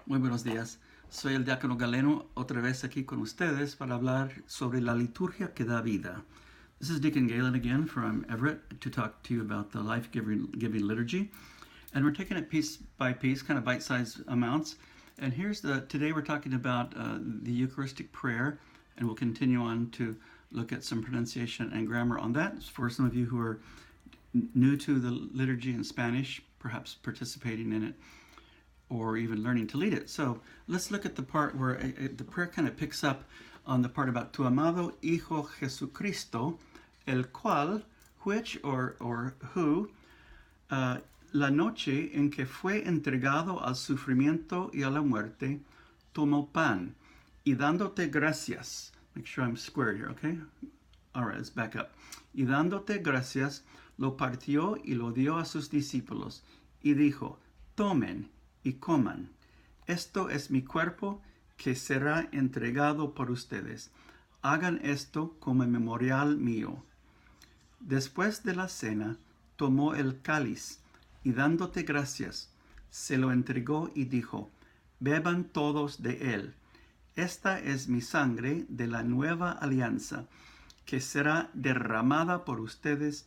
Muy buenos días. Soy el diácono Galeno, otra vez aquí con ustedes para hablar sobre la liturgia que da vida. This is Deacon Galen again from Everett to talk to you about the life-giving liturgy. And we're taking it piece by piece, kind of bite-sized amounts. And today we're talking about the Eucharistic Prayer, and we'll continue on to look at some pronunciation and grammar on that. For some of you who are new to the liturgy in Spanish, perhaps participating in it, or even learning to lead it. So let's look at the part where the prayer kind of picks up on the part about tu amado Hijo Jesucristo, el cual, which or who, la noche en que fue entregado al sufrimiento y a la muerte, tomó pan, y dándote gracias. Make sure I'm squared here, okay? All right, let's back up. Y dándote gracias, lo partió y lo dio a sus discípulos, y dijo, tomen y coman. Esto es mi cuerpo que será entregado por ustedes. Hagan esto como memorial mío. Después de la cena, tomó el cáliz y dándote gracias, se lo entregó y dijo, beban todos de él. Esta es mi sangre de la nueva alianza, que será derramada por ustedes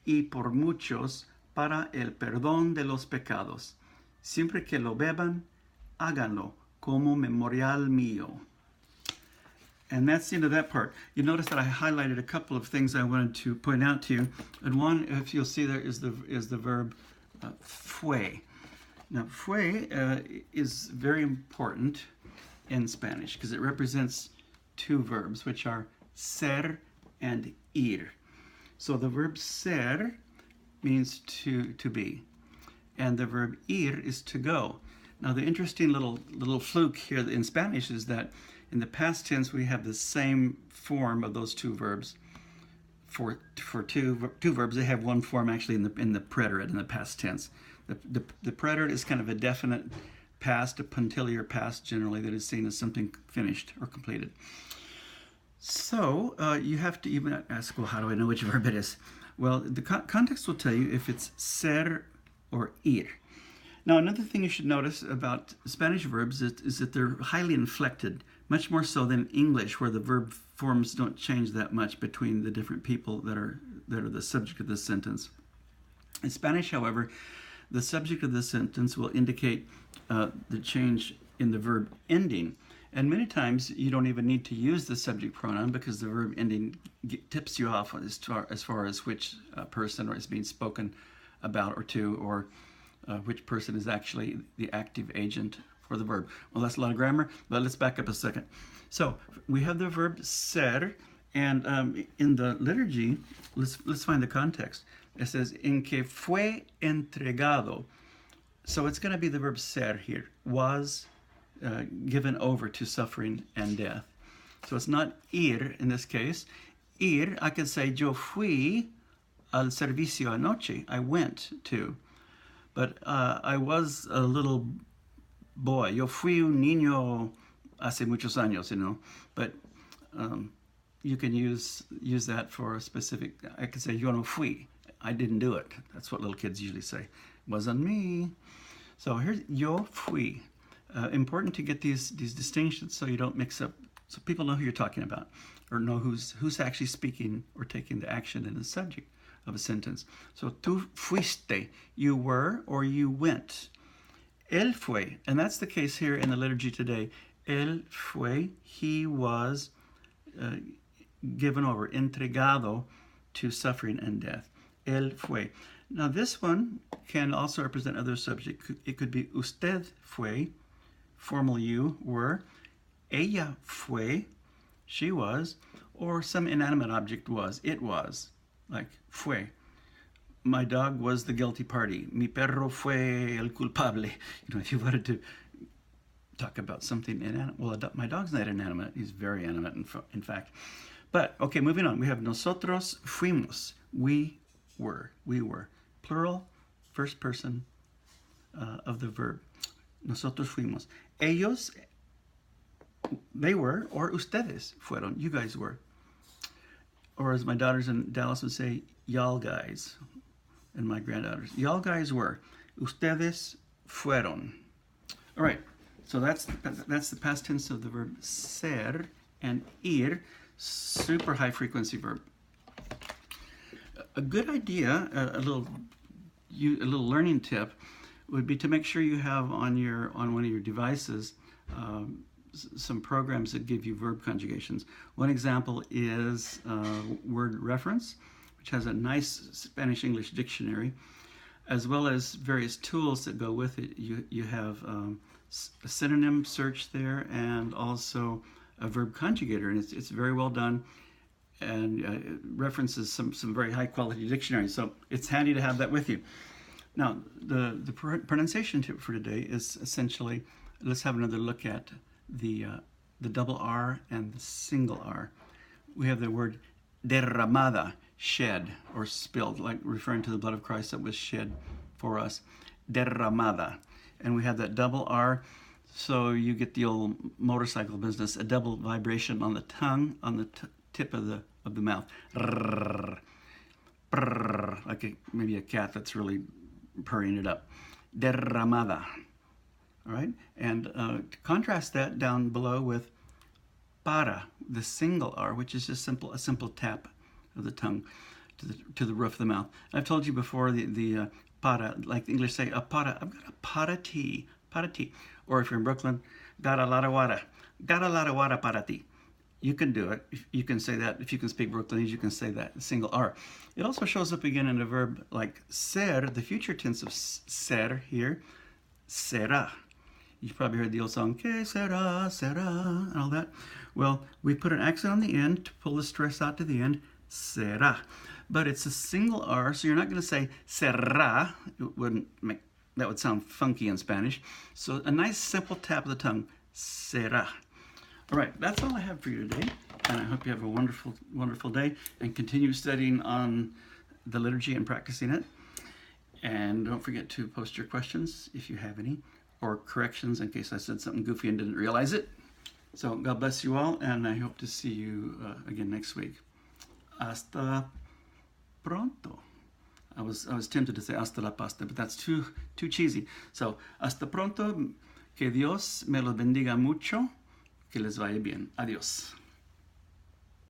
y por muchos para el perdón de los pecados. Siempre que lo beban, háganlo como memorial mío. And that's the end of that part. You notice that I highlighted a couple of things I wanted to point out to you. And one, if you'll see there, is the verb fue. Now, fue is very important in Spanish because it represents two verbs, which are ser and ir. So the verb ser means to be, and the verb ir is to go. Now, the interesting little fluke here in Spanish is that in the past tense we have the same form of those two verbs. For two verbs, they have one form actually in the preterite in the past tense. The preterite is kind of a definite past, a punctiliar past generally that is seen as something finished or completed. So you have to even ask, well, how do I know which verb it is? Well, the context will tell you if it's ser or ir. Now, another thing you should notice about Spanish verbs is that they're highly inflected, much more so than English, where the verb forms don't change that much between the different people that are the subject of the sentence. In Spanish, however, the subject of the sentence will indicate the change in the verb ending. And many times you don't even need to use the subject pronoun because the verb ending tips you off as far as which person or is being spoken about or to, or which person is actually the active agent for the verb. Well, that's a lot of grammar, but let's back up a second. So we have the verb ser, and in the liturgy, let's find the context. It says, en que fue entregado. So it's going to be the verb ser here, was given over to suffering and death. So it's not ir in this case. Ir, I can say, yo fui al servicio anoche. I went to. But I was a little boy. Yo fui un niño hace muchos años, you know. But you can use that for a specific. I could say, yo no fui. I didn't do it. That's what little kids usually say. It wasn't me. So here's yo fui. Important to get these distinctions so you don't mix up, so people know who you're talking about, or know who's actually speaking or taking the action in the subject of a sentence. So tú fuiste, you were or you went. Él fue, and that's the case here in the liturgy today. Él fue, he was given over, entregado to suffering and death. Él fue. Now this one can also represent other subjects. It could be usted fue, formal you were, ella fue, she was, or some inanimate object was, it was, like fue. My dog was the guilty party. Mi perro fue el culpable. You know, if you wanted to talk about something inanimate, well, my dog's not inanimate. He's very animate, in fact. But, okay, moving on. We have nosotros fuimos. We were. Plural, first person of the verb. Nosotros fuimos. Ellos, they were, or ustedes fueron. You guys were. Or as my daughters in Dallas would say, y'all guys. and my granddaughters. Y'all guys were. Ustedes fueron. All right, So that's the past tense of the verb ser, and ir, super high frequency verb. A good idea, a little learning tip, would be to make sure you have on one of your devices some programs that give you verb conjugations. One example is Word Reference, which has a nice Spanish-English dictionary, as well as various tools that go with it. You have a synonym search there, and also a verb conjugator, and it's very well done, and references some very high quality dictionaries. So it's handy to have that with you. Now, the pronunciation tip for today is essentially, let's have another look at the double R and the single R. We have the word derramada, shed or spilled, like referring to the blood of Christ that was shed for us. Derramada. And we have that double R, so you get the old motorcycle business, a double vibration on the tongue, on the tip of the mouth. Brrr, brrr, like maybe a cat that's really purring it up. Derramada. All right, and to contrast that down below with para, the single R, which is just a simple tap of the tongue to the roof of the mouth. I've told you before the para, like the English say, a para. I've got a pot of tea, or if you're in Brooklyn, got a lot of water para ti. You can do it. You can say that. If you can speak Brooklynese, you can say that, single R. It also shows up again in a verb like ser, the future tense of ser here, será. You've probably heard the old song, que será, será, and all that. Well, we put an accent on the end to pull the stress out to the end, será. But it's a single R, so you're not going to say será. That would sound funky in Spanish. So a nice simple tap of the tongue, será. All right, that's all I have for you today, and I hope you have a wonderful, wonderful day, and continue studying on the liturgy and practicing it. And don't forget to post your questions if you have any, or corrections in case I said something goofy and didn't realize it. So God bless you all, and I hope to see you again next week. Hasta pronto. I was tempted to say hasta la pasta, but that's too cheesy. So hasta pronto. Que Dios me los bendiga mucho. Que les vaya bien. Adiós.